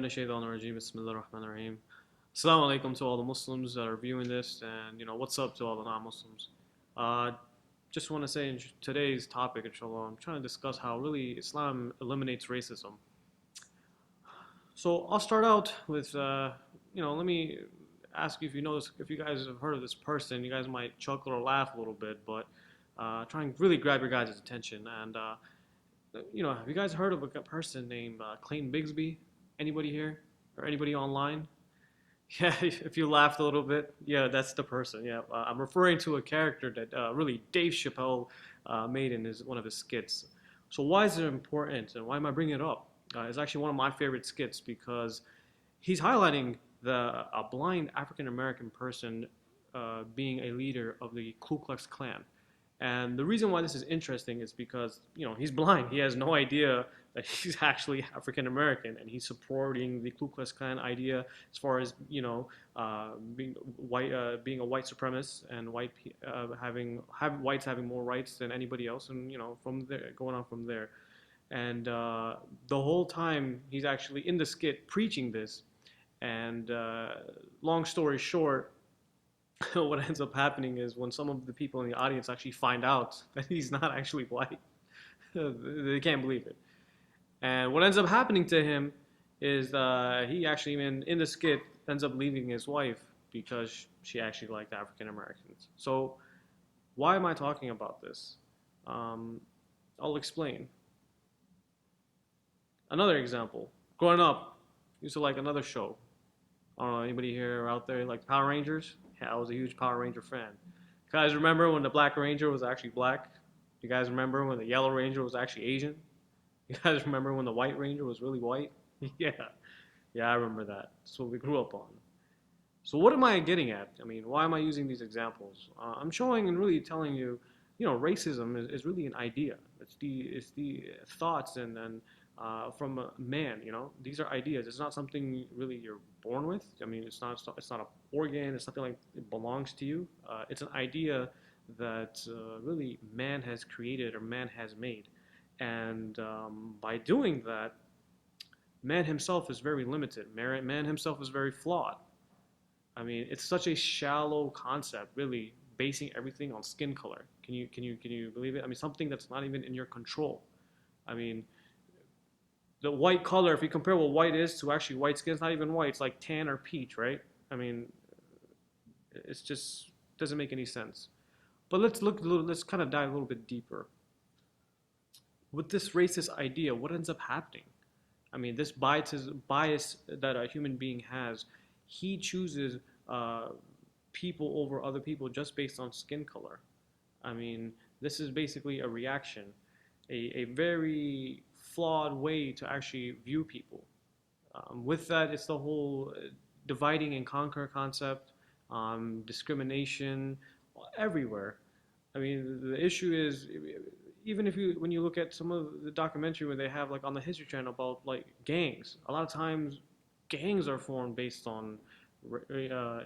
min ash-shaytanir rajim. Bismillahir Rahmanir Rahim. Assalamu alaikum to all the Muslims that are viewing this, and what's up to all the non-Muslims. Uh, just want to say in today's topic, inshallah, I'm trying to discuss how really Islam eliminates racism. So I'll start out with, let me ask you if you know this, if you guys have heard of this person. You guys might chuckle or laugh a little bit, but try and really grab your guys' attention. And have you guys heard of a person named Clayton Bigsby? Anybody here or anybody online? Yeah, if you laughed a little bit, yeah, that's the person. Yeah, I'm referring to a character that really Dave Chappelle made in one of his skits. So why is it important, and why am I bringing it up? It's actually one of my favorite skits because he's highlighting a blind African American person being a leader of the Ku Klux Klan. And the reason why this is interesting is because he's blind. He has no idea that he's actually African American, and he's supporting the Ku Klux Klan idea as far as being white, being a white supremacist, and whites having more rights than anybody else, and from there going on from there. And the whole time he's actually in the skit preaching this. And long story short, what ends up happening is when some of the people in the audience actually find out that he's not actually white, they can't believe it. And what ends up happening to him is he actually, in the skit, ends up leaving his wife because she actually liked African Americans. So why am I talking about this? I'll explain. Another example. Growing up, I used to like another show. I don't know, anybody here or out there like Power Rangers? Yeah, I was a huge Power Ranger fan. You guys remember when the Black Ranger was actually black? You guys remember when the Yellow Ranger was actually Asian? You guys remember when the White Ranger was really white? Yeah, yeah, I remember that. That's what we grew up on. So what am I getting at? I mean, why am I using these examples? I'm showing and really telling you, racism is really an idea. It's the thoughts and from a man. These are ideas. It's not something really you're born with. I mean, it's not an organ. It's something like it belongs to you. It's an idea that really man has created or man has made, and by doing that, man himself is very limited. Man himself is very flawed. I mean, it's such a shallow concept, really, basing everything on skin color. Can you believe it? I mean, something that's not even in your control. I mean, the white color, if you compare what white is to actually white skin, it's not even white. It's like tan or peach, right? I mean, it's just doesn't make any sense. But let's kind of dive a little bit deeper. With this racist idea, what ends up happening? I mean, this bias that a human being has, he chooses people over other people just based on skin color. I mean, this is basically a reaction, a very flawed way to actually view people. With that, it's the whole dividing and conquer concept, discrimination everywhere. I mean, the issue is even if when you look at some of the documentary where they have like on the History Channel about like gangs, a lot of times gangs are formed based on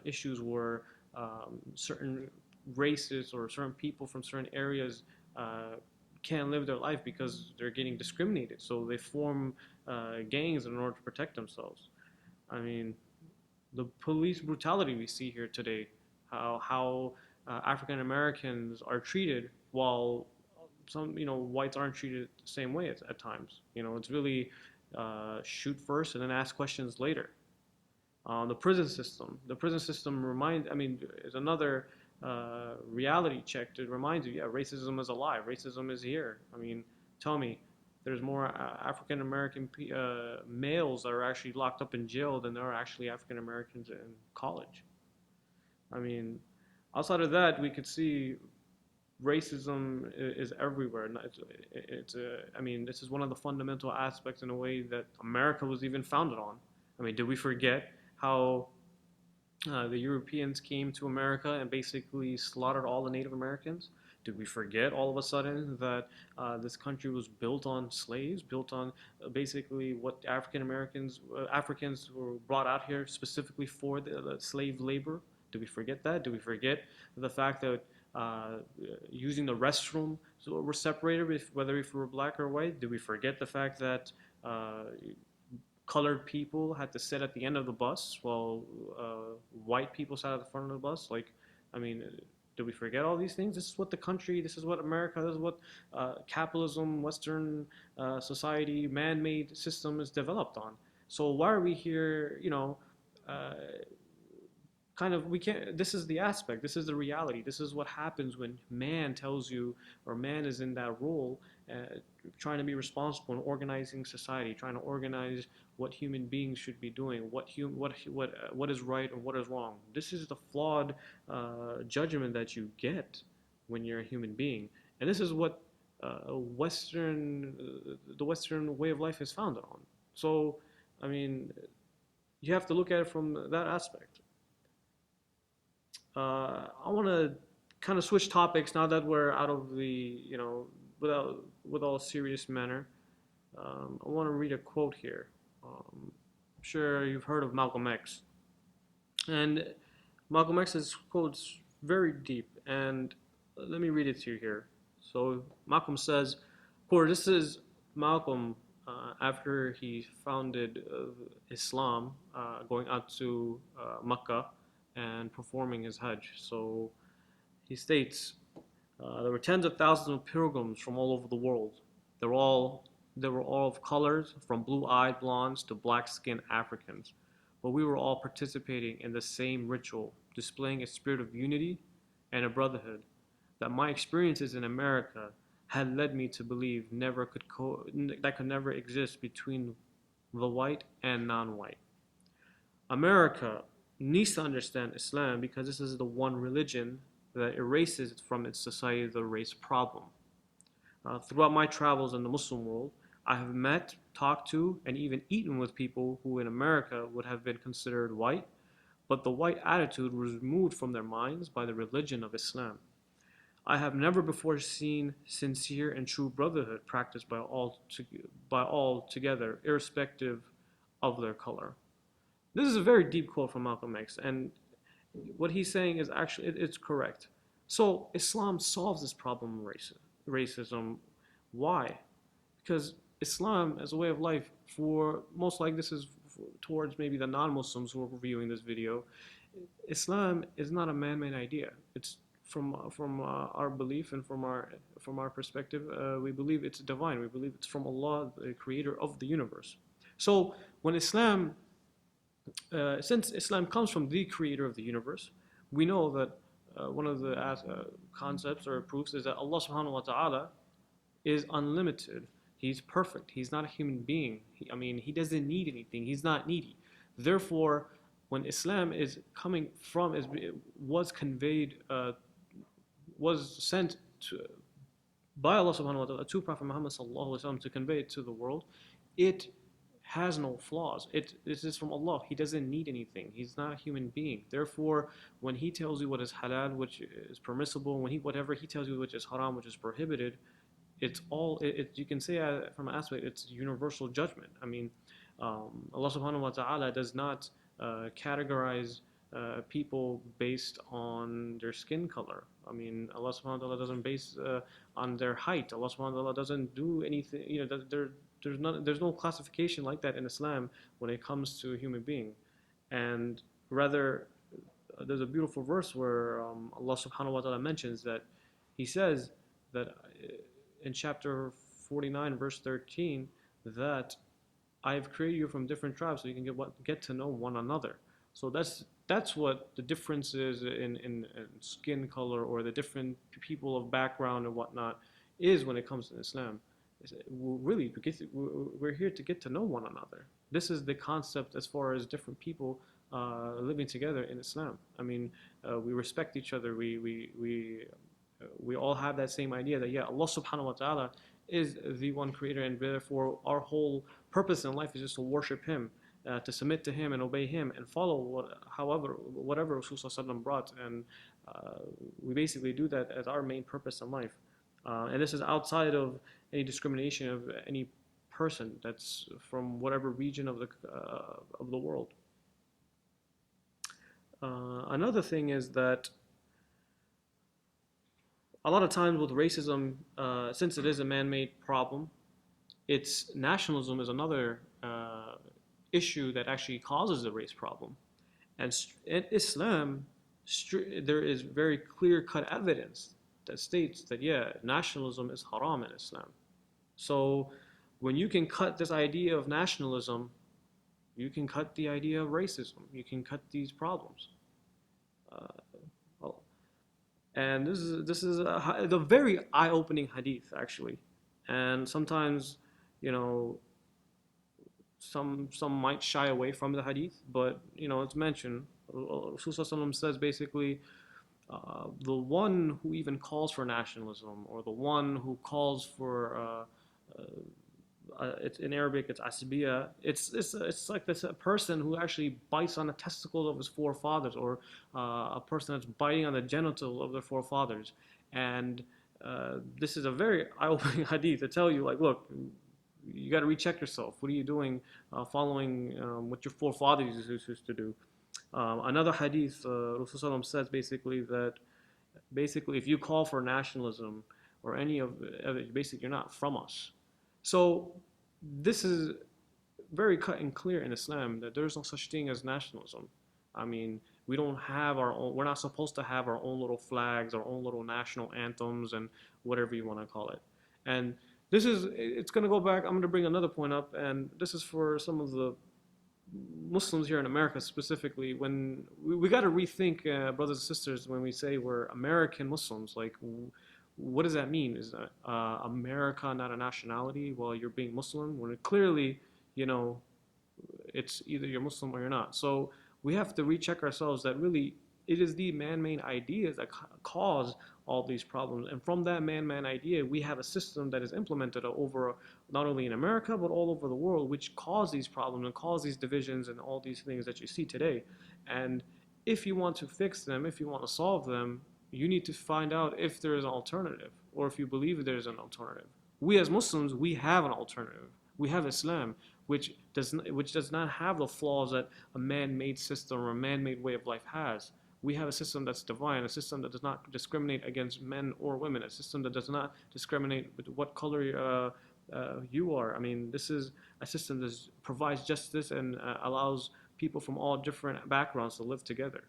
issues where certain races or certain people from certain areas can't live their life because they're getting discriminated. So they form gangs in order to protect themselves. I mean, the police brutality we see here today, how African Americans are treated, while some whites aren't treated the same way at times. It's really shoot first and then ask questions later. The prison system. The prison system is another reality check to remind you, yeah, racism is alive. Racism is here. I mean, tell me, there's more African American males that are actually locked up in jail than there are actually African Americans in college. I mean, outside of that, we could see racism is everywhere. I mean, this is one of the fundamental aspects in a way that America was even founded on. I mean, did we forget how the Europeans came to America and basically slaughtered all the Native Americans? Did we forget all of a sudden that this country was built on slaves, built on basically what Africans were brought out here specifically for the slave labor? Did we forget that? Did we forget the fact that using the restroom so we're separated, whether if we're black or white? Did we forget the fact that colored people had to sit at the end of the bus while white people sat at the front of the bus. Like, I mean, did we forget all these things? This is what the country, this is what America, this is what capitalism, Western society, man-made system is developed on. So why are we here, uh, kind of, we can't, this is the aspect, this is the reality, this is what happens when man tells you, or man is in that role, trying to be responsible in organizing society, trying to organize what human beings should be doing, what is right and what is wrong. This is the flawed judgment that you get when you're a human being, and this is what the Western way of life is founded on. So, I mean, you have to look at it from that aspect. I want to kind of switch topics now that we're out of the, without with all serious manner. I want to read a quote here. I'm sure you've heard of Malcolm X, and Malcolm X's quote's very deep, and let me read it to you here. So Malcolm says, "Quote: This is Malcolm after he founded Islam, going out to Mecca and performing his Hajj. So he states, there were tens of thousands of pilgrims from all over the world. They were all they were all of colors, from blue-eyed blondes to black-skinned Africans. But we were all participating in the same ritual, displaying a spirit of unity and a brotherhood that my experiences in America had led me to believe that could never exist between the white and non-white. America needs to understand Islam because this is the one religion that erases from its society the race problem. Throughout my travels in the Muslim world, I have met, talked to, and even eaten with people who in America would have been considered white, but the white attitude was removed from their minds by the religion of Islam. I have never before seen sincere and true brotherhood practiced by all together, irrespective of their color. This is a very deep quote from Malcolm X, and what he's saying is actually it's correct. So Islam solves this problem of racism. Why? Because Islam as a way of life, for most likely this is towards maybe the non-Muslims who are viewing this video, Islam is not a man-made idea. It's from our belief and from our perspective, we believe it's divine. We believe it's from Allah, the creator of the universe. So when since Islam comes from the creator of the universe, we know that one of the concepts or proofs is that Allah subhanahu wa ta'ala is unlimited. He's perfect. He's not a human being. He doesn't need anything. He's not needy. Therefore, when Islam is coming from, was conveyed, was sent by Allah subhanahu wa ta'ala to Prophet Muhammad sallallahu alaihi wasallam to convey it to the world, it has no flaws. This is from Allah. He doesn't need anything. He's not a human being. Therefore, when He tells you what is halal, which is permissible, whatever He tells you which is haram, which is prohibited, it's all. You can say from an aspect, it's universal judgment. Allah Subhanahu wa Taala does not categorize people based on their skin color. Allah Subhanahu wa Taala doesn't base on their height. Allah Subhanahu wa Taala doesn't do anything. There's no classification like that in Islam when it comes to a human being, and rather, there's a beautiful verse where Allah Subhanahu wa Taala mentions that He says that in chapter 49, verse 13, that I have created you from different tribes so you can get to know one another. So that's what the difference is in skin color or the different people of background and whatnot is when it comes to Islam. Really, we're here to get to know one another. This is the concept as far as different people living together in Islam. We respect each other. We all have that same idea that Allah Subhanahu wa Taala is the one creator, and therefore our whole purpose in life is just to worship Him, to submit to Him and obey Him and follow whatever Rasulullah brought, and we basically do that as our main purpose in life. And this is outside of any discrimination of any person that's from whatever region of the world. Another thing is that a lot of times with racism, since it is a man-made problem, its nationalism is another issue that actually causes the race problem. And in Islam, there is very clear cut evidence that states that, yeah, nationalism is haram in Islam. So when you can cut this idea of nationalism, you can cut the idea of racism. You can cut these problems. Uh, and this is a very eye-opening hadith actually. And sometimes, you know, some might shy away from the hadith, but it's mentioned. Rasul says basically, the one who even calls for nationalism, or the one who calls for it's in Arabic, it's asbiya. It's like this person who actually bites on the testicles of his forefathers, or a person that's biting on the genital of their forefathers. And this is a very eye-opening hadith to tell you, like, look, you got to recheck yourself. What are you doing, following what your forefathers used to do? Another hadith, Rasulullah says basically that if you call for nationalism or any of it, basically you're not from us. So this is very cut and clear in Islam that there's no such thing as nationalism. I mean, we don't have our own. We're not supposed to have our own little flags, our own little national anthems, and whatever you want to call it. And it's going to go back. I'm going to bring another point up, and this is for some of the Muslims here in America specifically. When we got to rethink, brothers and sisters, when we say we're American Muslims, like, what does that mean? Is America not a nationality while you're being Muslim? When clearly, it's either you're Muslim or you're not. So we have to recheck ourselves that really it is the man-made ideas that cause all these problems. And from that man-made idea, we have a system that is implemented over not only in America, but all over the world, which cause these problems and cause these divisions and all these things that you see today. And if you want to fix them, if you want to solve them, you need to find out if there is an alternative, or if you believe there is an alternative. We as Muslims, we have an alternative. We have Islam, which does not have the flaws that a man-made system or a man-made way of life has. We have a system that's divine, a system that does not discriminate against men or women, a system that does not discriminate with what color you are. I mean, this is a system that provides justice and allows people from all different backgrounds to live together.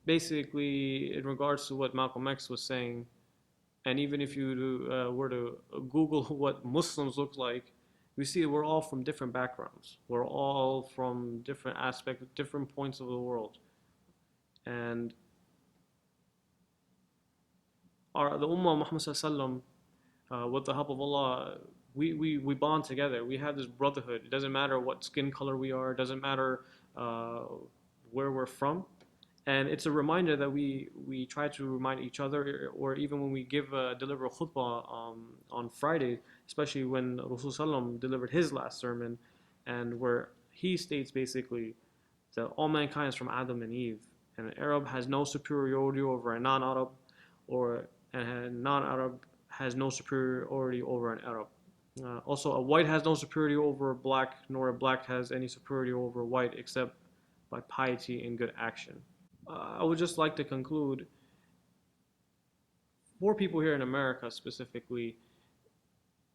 Basically, in regards to what Malcolm X was saying, and even if you were to Google what Muslims look like, we see we're all from different backgrounds. We're all from different aspects, different points of the world. And the Ummah Muhammad Sallallahu with the help of Allah, we bond together. We have this brotherhood. It doesn't matter what skin color we are. It doesn't matter where we're from. And it's a reminder that we try to remind each other, or even when we deliver a khutbah on Friday, especially when Rasul Sallam delivered his last sermon, and where he states basically that all mankind is from Adam and Eve, and an Arab has no superiority over a non-Arab, or a non-Arab has no superiority over an Arab. Also, a white has no superiority over a black, nor a black has any superiority over a white, except by piety and good action. I would just like to conclude, for people here in America specifically,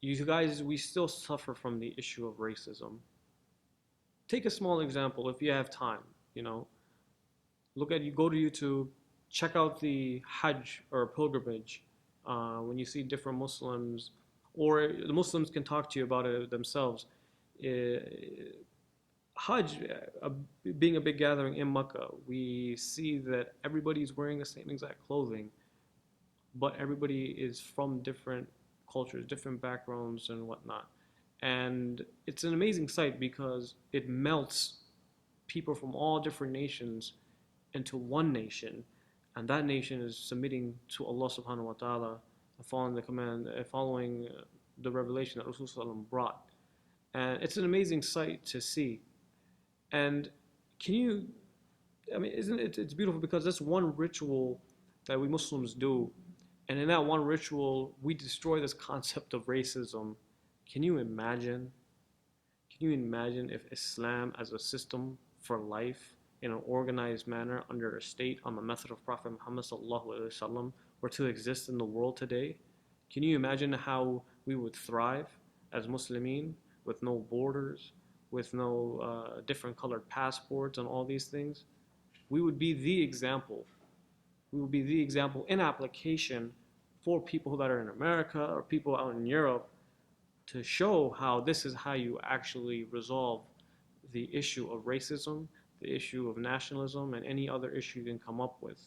you guys, we still suffer from the issue of racism. Take a small example if you have time, go to YouTube, check out the Hajj or pilgrimage. When you see different Muslims, or the Muslims can talk to you about it themselves. Hajj, being a big gathering in Mecca, we see that everybody's wearing the same exact clothing, but everybody is from different cultures, different backgrounds, and whatnot. And it's an amazing sight because it melts people from all different nations into one nation, and that nation is submitting to Allah subhanahu wa ta'ala, following the command, following the revelation that Rasulullah brought. And it's an amazing sight to see. And isn't it, it's beautiful because that's one ritual that we Muslims do. And in that one ritual, we destroy this concept of racism. Can you imagine? Can you imagine if Islam as a system for life in an organized manner under a state on the method of Prophet Muhammad sallallahu alaihi wasallam were to exist in the world today? Can you imagine how we would thrive as Muslimin with no borders, with no different colored passports and all these things, we would be the example. We would be the example in application for people that are in America or people out in Europe to show how this is how you actually resolve the issue of racism, the issue of nationalism, and any other issue you can come up with.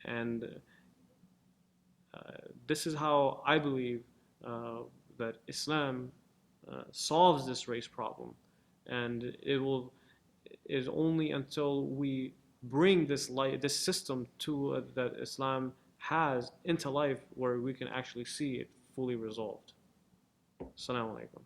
And this is how I believe that Islam solves this race problem. And it will is only until we bring this light, this system to that Islam has into life, where we can actually see it fully resolved. Assalamu alaikum.